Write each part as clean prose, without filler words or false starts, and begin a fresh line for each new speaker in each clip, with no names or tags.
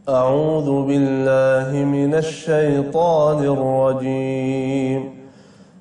أعوذ بالله من الشيطان الرجيم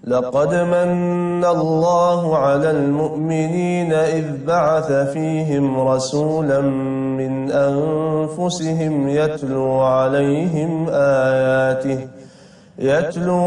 لقد من الله على المؤمنين إذ بعث فيهم رسولا من أنفسهم يتلو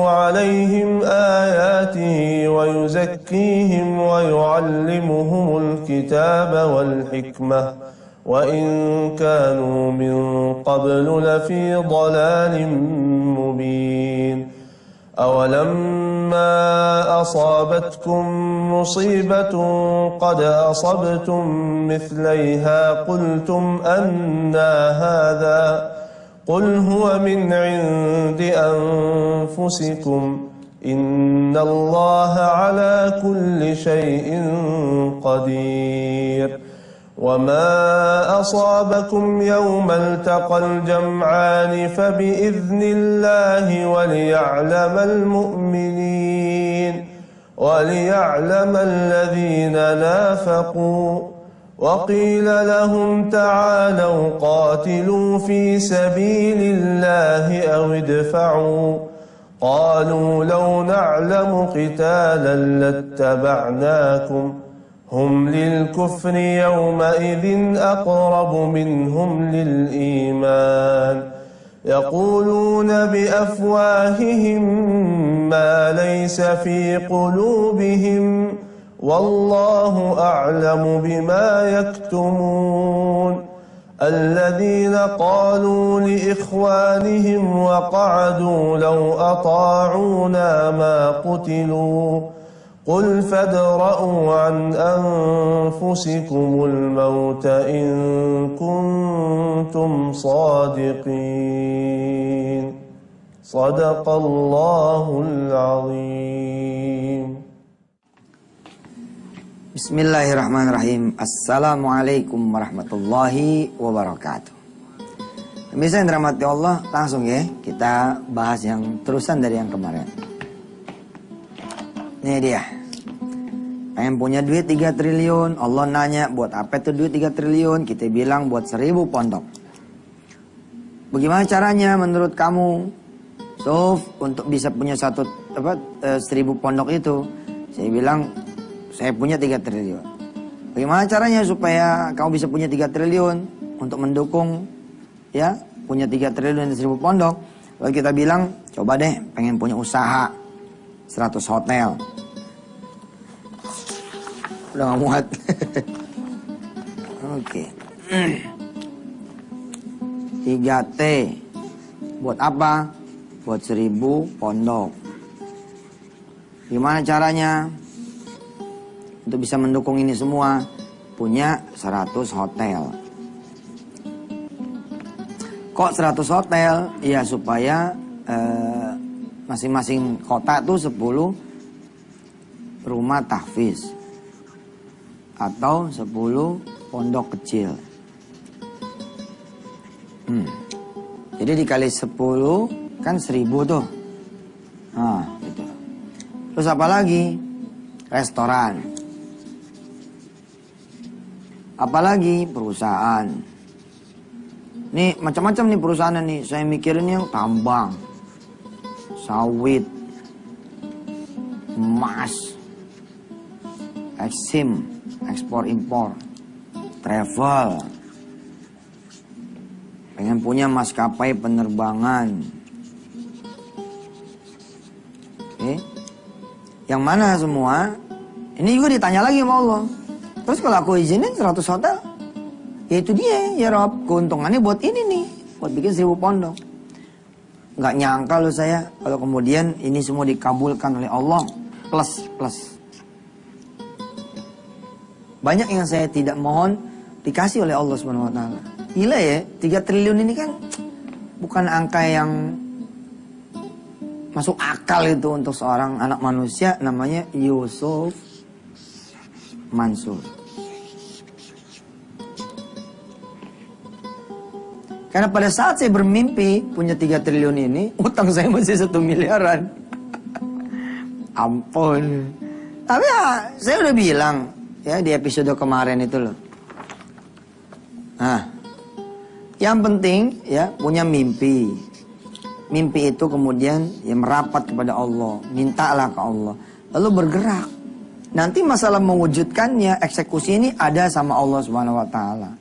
عليهم آياته ويزكيهم ويعلمهم الكتاب والحكمة وإن كانوا من قبل لفي ضلال مبين أولما أصابتكم مصيبة قد أصبتم مثليها قلتم أنى هذا قل هو من عند أنفسكم إن الله على كل شيء قدير وما أصابكم يوم التقى الجمعان فبإذن الله وليعلم الذين نافقوا وقيل لهم تعالوا قاتلوا في سبيل الله أو ادفعوا قالوا لو نعلم قتالا لاتبعناكم هم للكفر يومئذ أقرب منهم للإيمان يقولون بأفواههم ما ليس في قلوبهم والله أعلم بما يكتمون الذين قالوا لإخوانهم وقعدوا لو أطاعونا ما قتلوا قل فادرءوا عن أنفسكم الموت إن كنتم صادقين صدق الله العظيم.
Bismillahirrahmanirrahim. Assalamualaikum warahmatullahi wabarakatuh. Pemirsa yang dirahmati Allah, langsung ya kita bahas yang terusan dari yang kemarin. Ini dia. Pengen punya duit 3 triliun. Allah nanya buat apa itu duit 3 triliun? Kita bilang buat 1000 pondok. Bagaimana caranya menurut kamu? Untuk bisa punya 1000 pondok itu, saya bilang saya punya 3 triliun. Bagaimana caranya supaya kamu bisa punya 3 triliun untuk mendukung ya punya 3 triliun dan 1000 pondok? Lalu kita bilang coba deh pengen punya usaha 100 hotel. Udah gak muat. Oke. 3T. Buat apa? Buat 1000 pondok. Gimana caranya? Untuk bisa mendukung ini semua, punya 100 hotel. Kok 100 hotel? Ya supaya masing-masing kota tuh 10 rumah tahfiz atau 10 pondok kecil. Jadi dikali 10 kan 1000 tuh. Nah, gitu. Terus apa lagi? Restoran. Apalagi perusahaan. Nih macam-macam nih perusahaan nih. Saya mikirin yang tambang, sawit, emas, eksim, ekspor impor, travel. Pengen punya maskapai penerbangan. Oke. Yang mana semua? Ini juga ditanya lagi sama Allah. Terus kalau aku izinin 100 hotel, ya itu dia, ya Rob, keuntungannya buat ini nih, buat bikin 1000 pondok. Nggak nyangka loh saya, kalau kemudian ini semua dikabulkan oleh Allah, plus. Banyak yang saya tidak mohon, dikasih oleh Allah SWT. Gila ya, 3 triliun ini kan, bukan angka yang masuk akal itu untuk seorang anak manusia, namanya Yusuf Mansur. Karena pada saat saya bermimpi punya 3 triliun ini, utang saya masih 1 miliaran. Ampun. Tapi ya, saya udah bilang ya di episode kemarin itu loh. Nah, Yang penting ya punya mimpi. Mimpi itu kemudian ya merapat kepada Allah, mintalah ke Allah, lalu bergerak. Nanti masalah mewujudkannya, eksekusi ini ada sama Allah Subhanahu wa taala.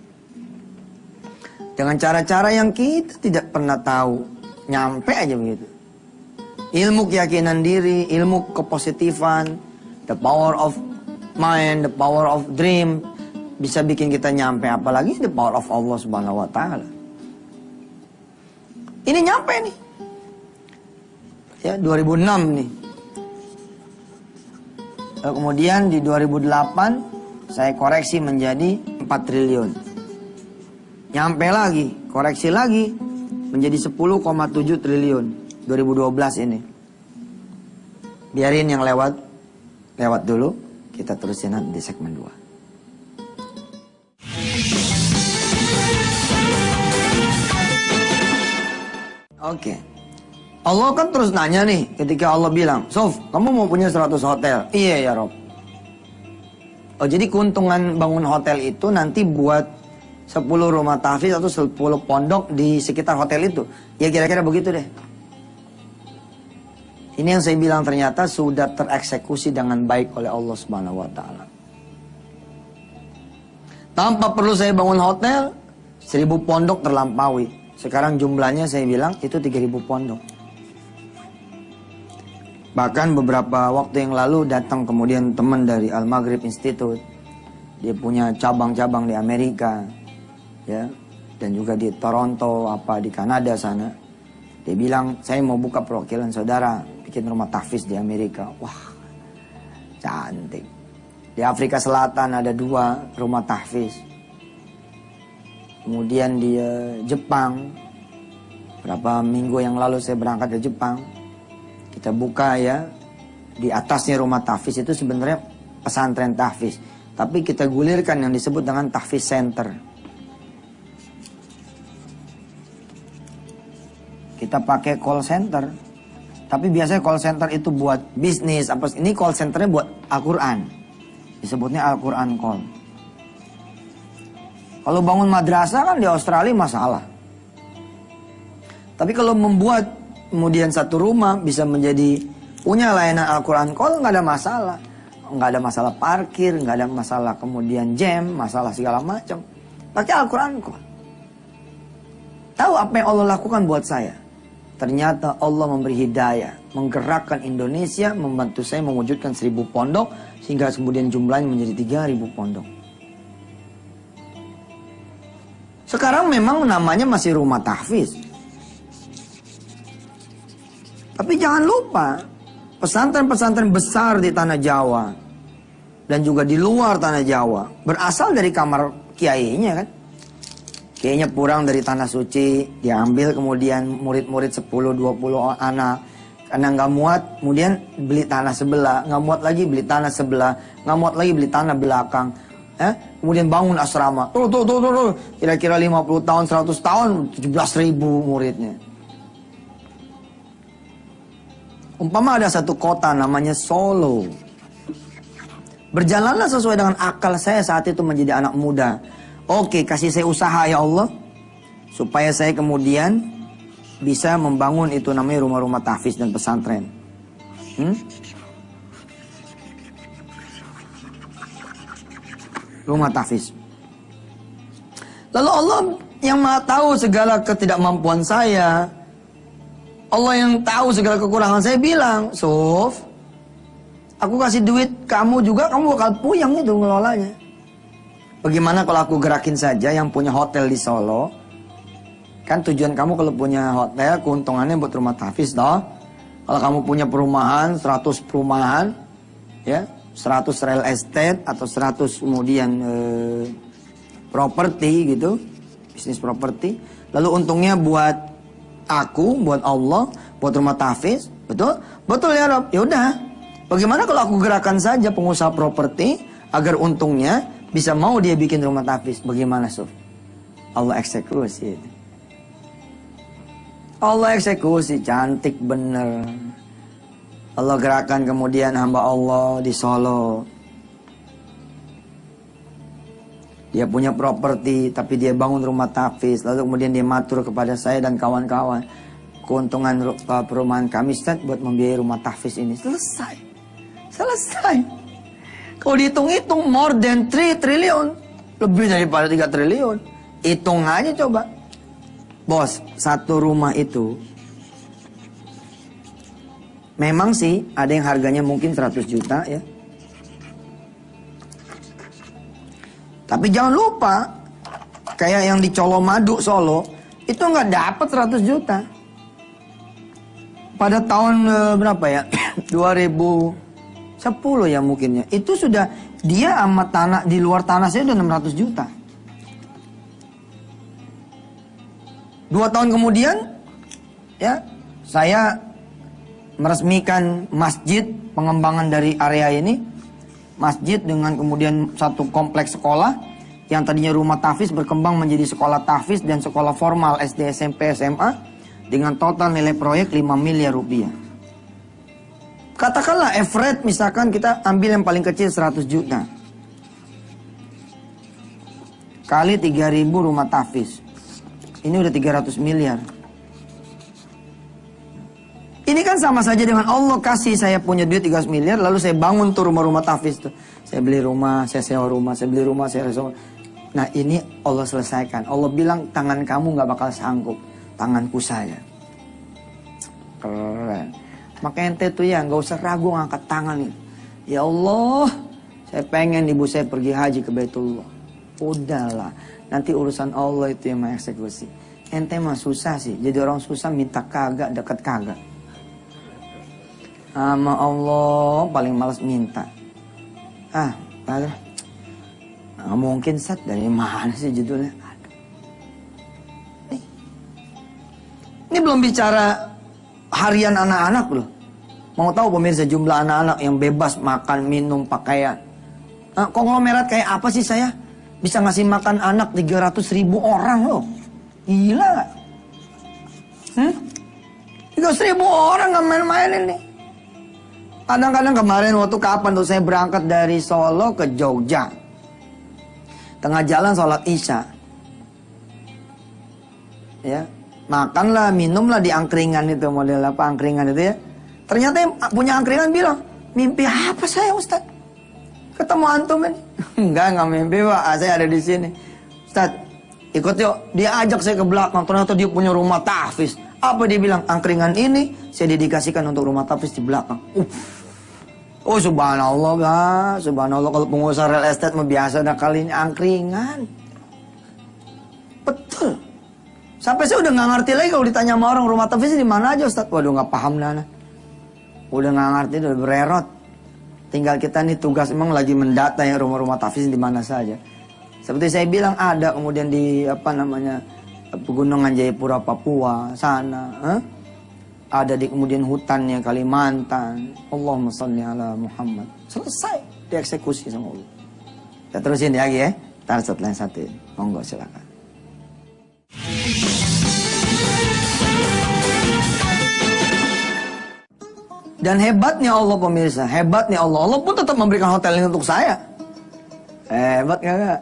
Dengan cara-cara yang kita tidak pernah tahu, nyampe aja begitu. Ilmu keyakinan diri, ilmu kepositifan, the power of mind, the power of dream bisa bikin kita nyampe, apalagi the power of Allah Subhanahu wa taala. Ini nyampe nih. Ya, 2006 nih. Kemudian di 2008 saya koreksi menjadi 4 triliun. Nyampe lagi, koreksi lagi menjadi 10,7 triliun 2012 ini. Biarin yang lewat dulu, kita terusin nanti di segmen 2. Oke. Allah kan terus nanya nih ketika Allah bilang, Sof, kamu mau punya 100 hotel? Iya ya Rob. Oh, jadi keuntungan bangun hotel itu nanti buat 10 rumah tahfiz atau 10 pondok di sekitar hotel itu. Ya kira-kira begitu deh. Ini yang saya bilang ternyata sudah tereksekusi dengan baik oleh Allah Subhanahu wa taala. Tanpa perlu saya bangun hotel, 1000 pondok terlampaui. Sekarang jumlahnya saya bilang itu 3000 pondok. Bahkan beberapa waktu yang lalu datang kemudian teman dari Al-Maghrib Institute. Dia punya cabang-cabang di Amerika, ya, dan juga di Toronto, di Kanada sana. Dia bilang, saya mau buka perwakilan saudara, bikin rumah tahfiz di Amerika. Wah, cantik. Di Afrika Selatan ada 2 rumah tahfiz. Kemudian di Jepang, berapa minggu yang lalu saya berangkat ke Jepang. Kita buka ya, di atasnya rumah tahfiz itu sebenarnya pesantren tahfiz. Tapi kita gulirkan yang disebut dengan tahfiz center. Kita pakai call center. Tapi biasanya call center itu buat bisnis. Ini call centernya buat Al-Quran. Disebutnya Al-Quran call. Kalau bangun madrasah kan di Australia masalah. Tapi kalau membuat kemudian satu rumah bisa menjadi punya layanan Al-Quran call, nggak ada masalah. Nggak ada masalah parkir, nggak ada masalah kemudian jam, masalah segala macam. Pakai Al-Quran call. Tahu apa yang Allah lakukan buat saya? Ternyata Allah memberi hidayah, menggerakkan Indonesia, membantu saya mewujudkan 1000 pondok, sehingga kemudian jumlahnya menjadi 3000 pondok. Sekarang memang namanya masih rumah tahfiz. Tapi jangan lupa, pesantren-pesantren besar di tanah Jawa dan juga di luar tanah Jawa berasal dari kamar kiainya kan. Kiainya pulang dari tanah suci, diambil kemudian murid-murid 10-20 anak. Karena nggak muat, kemudian beli tanah sebelah, nggak muat lagi beli tanah sebelah, nggak muat lagi beli tanah belakang. Kemudian bangun asrama. Tuh. Kira-kira 50 tahun, 100 tahun, 17.000 muridnya. Umpama ada satu kota namanya Solo. Berjalanlah sesuai dengan akal saya saat itu menjadi anak muda. Oke, kasih saya usaha ya Allah. Supaya saya kemudian bisa membangun itu namanya rumah-rumah tahfiz dan pesantren. Rumah tahfiz. Lalu Allah yang maha tahu segala ketidakmampuan saya. Allah yang tahu segala kekurangan saya bilang, Sof, aku kasih duit kamu juga, kamu bakal puyeng itu ngelolanya. Bagaimana kalau aku gerakin saja yang punya hotel di Solo? Kan tujuan kamu kalau punya hotel, keuntungannya buat rumah tahfiz, toh. Kalau kamu punya perumahan, 100 perumahan, ya, 100 real estate atau 100 kemudian properti gitu, bisnis properti. Lalu untungnya buat aku, buat Allah, buat rumah tahfiz, betul? Betul ya Rob? Ya udah. Bagaimana kalau aku gerakan saja pengusaha properti agar untungnya bisa mau dia bikin rumah tahfiz? Bagaimana, Sof? Allah eksekusi. Allah eksekusi, cantik bener. Allah gerakan kemudian hamba Allah di Solo. Dia punya properti, tapi dia bangun rumah tahfiz. Lalu kemudian dia matur kepada saya dan kawan-kawan. Keuntungan perumahan kami, Ustaz, buat membiayai rumah tahfiz ini. Selesai. Selesai. Kalau dihitung-hitung, more than 3 triliun. Lebih daripada 3 triliun. Hitung aja coba. Bos, satu rumah itu, memang sih ada yang harganya mungkin 100 juta ya. Tapi jangan lupa, kayak yang di Colomadu Solo, itu nggak dapat 100 juta. Pada tahun berapa ya? 2010 ya mungkinnya. Itu sudah, dia sama tanah, di luar tanah saya udah 600 juta. 2 tahun kemudian, ya, saya meresmikan masjid, pengembangan dari area ini. Masjid dengan kemudian satu kompleks sekolah yang tadinya rumah tahfiz berkembang menjadi sekolah tahfiz dan sekolah formal SD, SMP, SMA dengan total nilai proyek 5 miliar rupiah. Katakanlah average misalkan kita ambil yang paling kecil 100 juta. Kali 3.000 rumah tahfiz. Ini udah 300 miliar. Ini kan sama saja dengan Allah kasih saya punya duit 300 miliar, lalu saya bangun tuh rumah-rumah tahfiz tuh. Saya beli rumah, saya sewa rumah, saya beli rumah, saya sewa. Nah ini Allah selesaikan. Allah bilang tangan kamu gak bakal sanggup, tanganku saya. Keren. Maka ente tuh ya gak usah ragu ngangkat tangan itu. Ya Allah, saya pengen ibu saya pergi haji ke Baitullah. Udahlah, nanti urusan Allah itu yang mengeksekusi. Ente mah susah sih, jadi orang susah minta kagak, deket kagak. Sama Allah paling malas minta. Padahal nggak mungkin, Sat, dari mana sih judulnya? Ini belum bicara harian anak-anak loh. Mau tahu pemirsa jumlah anak-anak yang bebas makan, minum, pakaian? Konglomerat kayak apa sih saya? Bisa ngasih makan anak 300.000 orang loh. Gila gak? 300.000 orang gak main-main ini. Kadang-kadang kemarin waktu kapan tuh saya berangkat dari Solo ke Jogja. Tengah jalan sholat Isya. Ya, makanlah, minumlah di angkringan itu, model apa angkringan itu ya. Ternyata yang punya angkringan bilang, mimpi apa saya Ustaz? Ketemu antum ini. Enggak mimpi Pak, saya ada di sini. Ustaz, ikut yuk. Dia ajak saya ke belakang, ternyata dia punya rumah tahfiz. Apa dia bilang? Angkringan ini saya dedikasikan untuk rumah tahfiz di belakang. Oh subhanallah Pak, subhanallah, kalau pengusaha real estate mah biasa udah kali ini angkringan. Betul. Sampai saya udah nggak ngerti lagi kalau ditanya sama orang rumah tahfiz di mana aja Ustaz. Waduh nggak paham Nana. Udah nggak ngerti, udah bererot. Tinggal kita nih tugas emang lagi mendata ya rumah-rumah tahfiz di mana saja. Seperti saya bilang ada kemudian di Pegunungan Jayapura Papua sana. Ada di kemudian hutannya Kalimantan. Allahumma sholli ala Muhammad. Selesai dieksekusi sama Allah. Kita terusin lagi ya. Ntar setelah yang satu ini. Monggo silakan. Dan hebatnya Allah pemirsa, hebatnya Allah. Allah pun tetap memberikan hotel ini untuk saya. Hebat gak?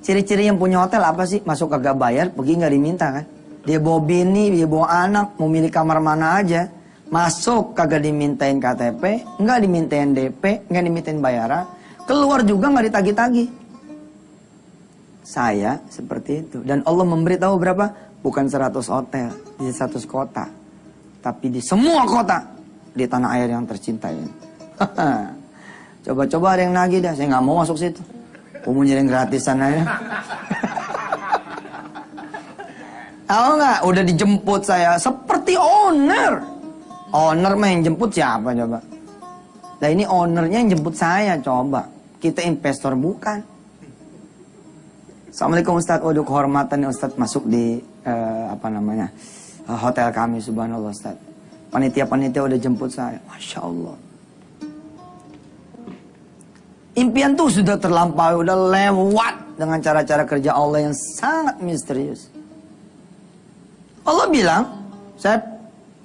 Ciri-ciri yang punya hotel apa sih? Masuk kagak bayar, pergi nggak diminta kan? Dia bawa bini, dia bawa anak, mau milih kamar mana aja. Masuk kagak dimintain KTP, nggak dimintain DP, nggak dimintain bayaran. Keluar juga nggak ditagih-tagih. Saya seperti itu. Dan Allah memberitahu berapa? Bukan 100 hotel, di 100 kota. Tapi di semua kota, di tanah air yang tercinta ini. Coba-coba ada yang nagih dah, saya nggak mau masuk situ. Umum jadi gratisan aja. Tahu nggak? Udah dijemput saya seperti owner. Owner mah yang jemput siapa coba? Nah ini ownernya yang jemput saya coba. Kita investor bukan. Assalamualaikum Ustaz. Waduh kehormatan Ustaz masuk di hotel kami, subhanallah Ustaz. Panitia-panitia udah jemput saya. Masya Allah. Impian tuh sudah terlampaui, udah lewat dengan cara-cara kerja Allah yang sangat misterius. Allah bilang,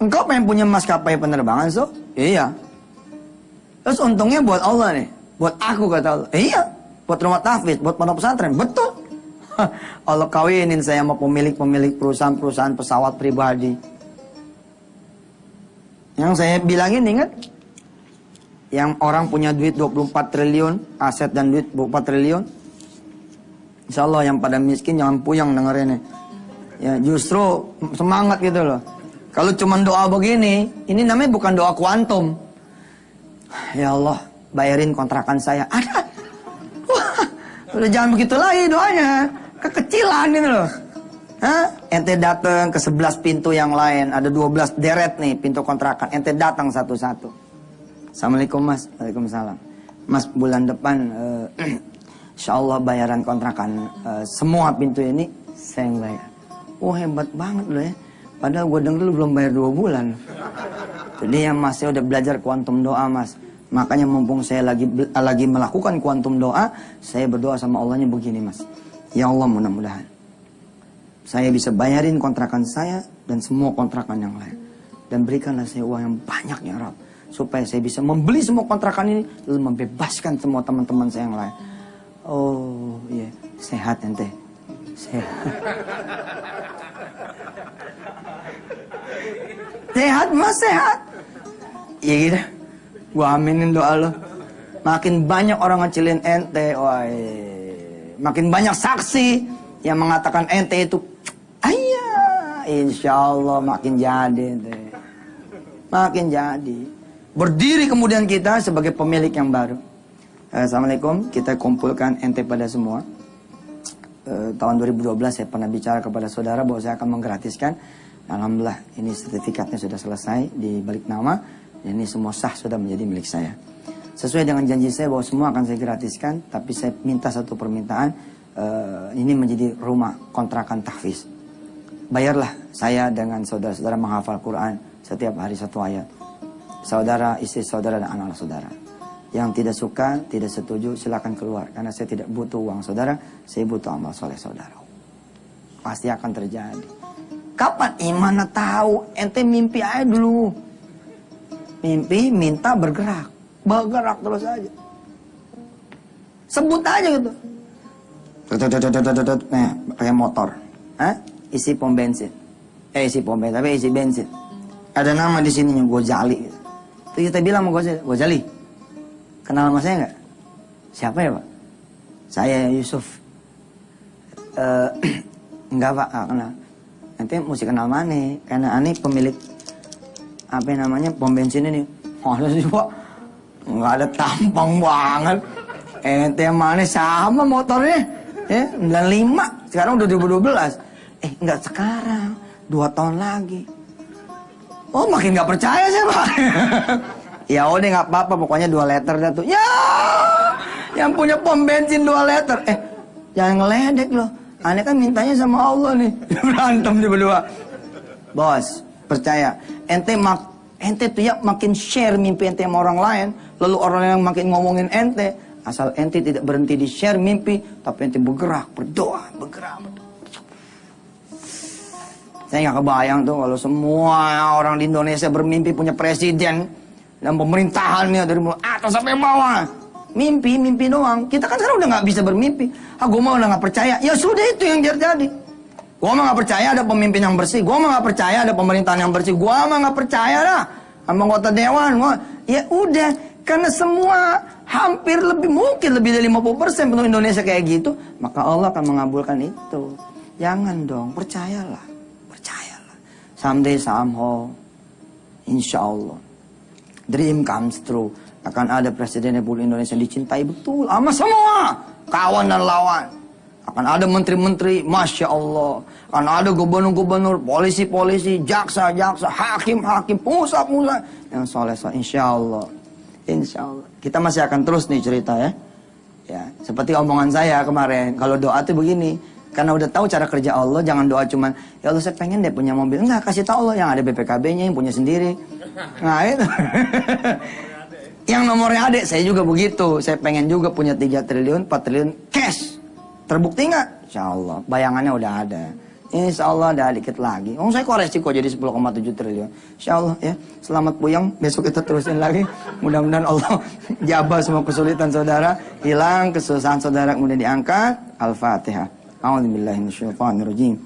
engkau pengen punya maskapai penerbangan, Iya. Terus untungnya buat Allah nih, buat aku kata Allah. Iya. buat rumah tahfiz, buat pondok pesantren. Betul. Allah kawinin saya sama pemilik-pemilik perusahaan-perusahaan pesawat pribadi. Yang saya bilangin, ingat? Yang orang punya duit 24 triliun, aset dan duit 24 triliun. Insya Allah yang pada miskin jangan puyeng dengerinnya. Ya justru semangat gitu loh. Kalau cuma doa begini, ini namanya bukan doa kuantum. Ya Allah, bayarin kontrakan saya. Ada. Wah, udah jangan begitu lagi doanya. Kekecilan gitu loh. Hah? Ente datang ke 11 pintu yang lain. Ada 12 deret nih pintu kontrakan. Ente datang satu-satu. Assalamualaikum mas. Waalaikumsalam. Mas bulan depan insya Allah bayaran kontrakan semua pintu ini saya yang bayar. Oh hebat banget loh ya. Padahal gue denger lu belum bayar 2 bulan. Jadi ya mas, saya udah belajar kuantum doa mas. Makanya mumpung saya lagi melakukan kuantum doa, saya berdoa sama Allahnya begini mas. Ya Allah, mudah-mudahan saya bisa bayarin kontrakan saya dan semua kontrakan yang lain. Dan berikanlah saya uang yang banyak ya Rabb, supaya saya bisa membeli semua kontrakan ini, lalu membebaskan semua teman-teman saya yang lain. Oh iya, sehat ente. Sehat. Sehat mas, sehat. Iya gitu. Gua aminin doa lo. Makin banyak orang ngecilin ente, makin banyak saksi yang mengatakan ente itu, ayah, insya Allah makin jadi ente. Makin jadi. Berdiri kemudian kita sebagai pemilik yang baru. Assalamualaikum, kita kumpulkan ente pada semua. Tahun 2012 saya pernah bicara kepada saudara bahwa saya akan menggratiskan. Alhamdulillah ini sertifikatnya sudah selesai di balik nama. Dan ini semua sah sudah menjadi milik saya. Sesuai dengan janji saya bahwa semua akan saya gratiskan. Tapi saya minta satu permintaan. Ini menjadi rumah kontrakan tahfiz. Bayarlah saya dengan saudara-saudara menghafal Quran setiap hari 1 ayat. Saudara, istri saudara dan anak-anak saudara. Yang tidak suka, tidak setuju, silakan keluar. Karena saya tidak butuh uang saudara, saya butuh amal soleh saudara. Pasti akan terjadi. Kapan iman tahu? Ente mimpi aja dulu. Mimpi, minta, bergerak. Bergerak terus aja. Sebut aja gitu. Nah, pakai motor. Hah? Isi pom bensin. Isi pom bensin, tapi isi bensin. Ada nama di sininya, Gojali. Terus kita bilang sama Gojali, kenal sama saya nggak? Siapa ya Pak? Saya Yusuf. Enggak Pak, nggak kenal. Nanti mesti kenal mana? Karena aneh pemilik apa namanya pom bensin ini. Masa sih Pak? Nggak ada tampang banget. Ente mana sama motornya? Ya, 95. Sekarang udah 2012. Enggak sekarang. 2 tahun lagi. Oh makin nggak percaya sih Pak. Ya udah nggak apa-apa, pokoknya 2 liter dah tuh. Ya, yang punya pom bensin 2 liter. Jangan ngeledek loh. Aneh kan mintanya sama Allah nih. Berantem dia berdua. Bos, percaya. Ente tuh ya makin share mimpi ente sama orang lain. Lalu orang yang makin ngomongin ente. Asal ente tidak berhenti di share mimpi. Tapi ente bergerak, berdoa, bergerak. Saya nggak kebayang tuh kalau semua orang di Indonesia bermimpi punya presiden. Dan pemerintahannya dari mulai atas sampai bawah. Mimpi doang. Kita kan sekarang udah nggak bisa bermimpi. Gue mah udah nggak percaya. Ya sudah itu yang terjadi. Gue mah nggak percaya ada pemimpin yang bersih. Gue mah nggak percaya ada pemerintahan yang bersih. Gue mah nggak percaya dah sama anggota dewan. Ya udah, karena semua hampir mungkin lebih dari 50% penduduk Indonesia kayak gitu. Maka Allah akan mengabulkan itu. Jangan dong, percayalah. Percayalah. Someday somehow, insya Allah, dream comes true. Akan ada Presiden Republik Indonesia yang dicintai betul sama semua kawan dan lawan. Akan ada menteri-menteri, Masya Allah. Akan ada gubernur-gubernur, polisi-polisi, jaksa-jaksa, hakim-hakim, pengusaha-pengusaha yang soleh-soleh. Insya Allah. Insya Allah. Kita masih akan terus nih cerita ya. Ya, seperti omongan saya kemarin. Kalau doa tuh begini. Karena udah tahu cara kerja Allah, jangan doa cuman, ya Allah saya pengen deh punya mobil. Enggak, kasih tahu Allah yang ada BPKB-nya, yang punya sendiri. Nah itu. Yang nomornya adik, saya juga begitu. Saya pengen juga punya 3 triliun, 4 triliun cash. Terbukti nggak? Insya Allah. Bayangannya udah ada. Insya Allah ada dikit lagi. Oh saya koreksi kok jadi 10,7 triliun. Insya Allah ya. Selamat puyeng. Besok kita terusin lagi. Mudah-mudahan Allah jabah semua kesulitan saudara. Hilang kesusahan saudara kemudian diangkat. Al-Fatihah. A'udzubillahi minasyaitonirrajim.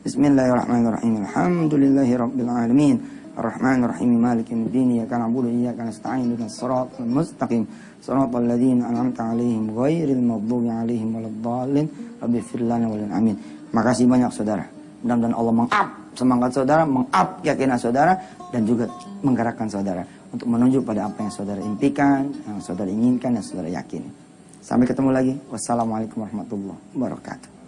Bismillahirrahmanirrahim. Alhamdulillahirabbil alamin. Arrahmanirrahim. Maliki yaumiddin. Iyyaka na'budu wa iyyaka nasta'in. Ihdinas siratal mustaqim. Siratal ladzina an'amta 'alaihim ghairil maghdubi 'alaihim waladdallin. Rabbighfir lana wa lana. Amin. Makasih banyak saudara. Mudah-mudahan Allah meng-up semangat saudara, meng-up keyakinan saudara, dan juga menggerakkan saudara untuk menuju pada apa yang saudara impikan, yang saudara inginkan, yang saudara yakini. Sampai ketemu lagi. Wassalamualaikum warahmatullahi wabarakatuh.